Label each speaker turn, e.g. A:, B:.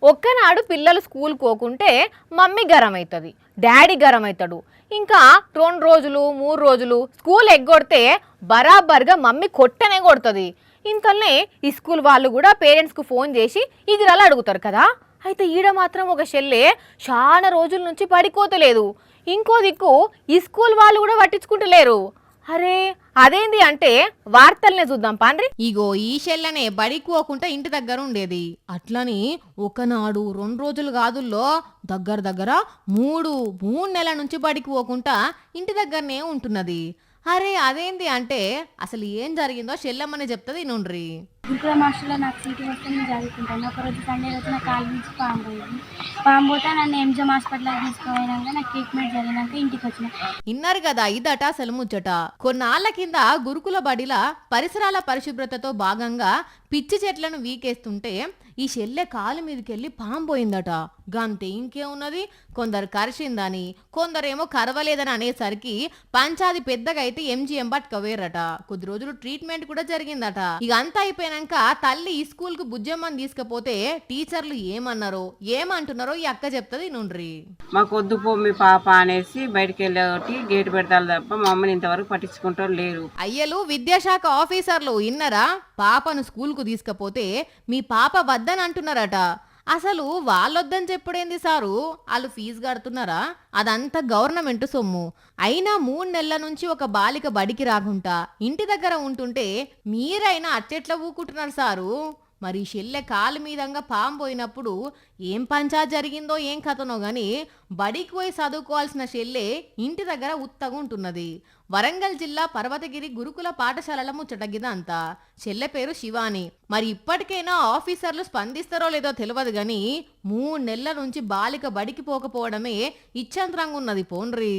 A: ఒక్కనాడు పిల్లలు school పోకుంటే mummy garam అవుతుంది, డాడీ గరం అవుతాడు. ఇంకా 2 రోజులు 3 రోజులు స్కూల్ ఎగ్గొడితే బరాబర్గా మమ్మీ కొట్టనే కొడుతుంది. ఇంతలోనే ఈ స్కూల్ వాళ్ళు కూడా పేరెంట్స్కు ఫోన్ చేసి ఇగిరాలు అడుగుతారు కదా. అయితే ఈడ మాత్రం ఒక చెల్లె చాలా రోజుల నుంచి పడిపోతలేదు. ఇంకో దిక్కు ఈ స్కూల్ వాళ్ళు కూడా పట్టించుకుంటలేరు. అరే అదేంది అంటే వార్తల్నే చూద్దాం పాండ్రి.
B: ఇగో ఈ షెల్లనే బడికోకుండా ఇంటి దగ్గర ఉండేది. అట్లని ఒకనాడు 2 రోజులు కాదుల్లో దగ్గర 3 నెలల నుంచి బడికి పోకుండా ఇంటి దగ్గరనే ఉంటున్నది. అరే అదేంది అంటే అసలు ఏం జరిగిందో షెల్లమ్మనే చెప్తుంది నుండ్రి.
C: గురుకుల మాస్టర్లో నాకు సీటు వస్తే నేను చదువుకుంటాను. ఒకరోజు సండే రోజు నా కాలు నుంచి పాము పోయింది. పాము పోతే నన్ను ఎంజం హాస్పిటల్కి తీసుకుపోయినాక నాకు ట్రీట్మెంట్ జరిగినాక ఇంటికి వచ్చిన.
B: ఇన్నారు కదా ఇదట అసలు ముచ్చట. కొన్నాళ్ల కింద గురుకుల బడిల పరిసరాల పరిశుభ్రతతో భాగంగా పిచ్చి చెట్లను వీకేస్తుంటే ఈ షెల్లె కాలు మీదకెళ్ళి పాము పోయిందట. గంతే ఇంకేమున్నది, కొందరు కరిచిందని కొందరేమో కరవలేదని అనేసరికి పంచాది పెద్దగా అయితే ఎంజీఎం పట్టుకవేరట. కొద్ది రోజులు ట్రీట్మెంట్ కూడా జరిగిందట. ఇక అంతా అయిపోయినాక తల్లి ఈ స్కూల్ కు బుజ్జమ్మని తీసుకపోతే టీచర్లు ఏమంటున్నారో ఈ అక్క చెప్తుంది నుండ్రి.
D: మాకు వద్దు పో మీ పాప అనేసి బయటకు వెళ్ళి గేటు పెడతారు తప్ప మమ్మల్ని ఇంతవరకు పట్టించుకుంటారు లేరు.
B: అయ్యలు విద్యాశాఖ ఆఫీసర్లు ఇన్నరా, పాపను స్కూల్ కు తీసుకపోతే మీ పాప వద్దని అంటున్నారట. అసలు వాళ్ళొద్దని చెప్పుడేంది సారు, వాళ్ళు ఫీజు కడుతున్నారా? అదంతా గవర్నమెంట్ సొమ్ము. అయినా 3 నెలల నుంచి ఒక బాలిక బడికి రాకుండా ఇంటి దగ్గర ఉంటుంటే మీరైనా అట్టెట్లా ఊకుంటున్నారు సారు? మరి షెల్లె కాలు మీదంగా పాము పోయినప్పుడు ఏం పంచాయత్ జరిగిందో ఏం కథనో గాని బడికి పోయి చదువుకోవాల్సిన షెల్లె ఇంటి దగ్గర ఉత్తగా ఉంటున్నది. వరంగల్ జిల్లా పర్వతగిరి గురుకుల పాఠశాలల ముచ్చటగిద అంతా. చెల్లె పేరు శివాని. మరి ఇప్పటికైనా ఆఫీసర్లు స్పందిస్తారో లేదో తెలియదు గాని 3 నెలల నుంచి బాలిక బడికి పోకపోవడమే ఇచ్చంతరంగా ఉన్నది పోన్రీ.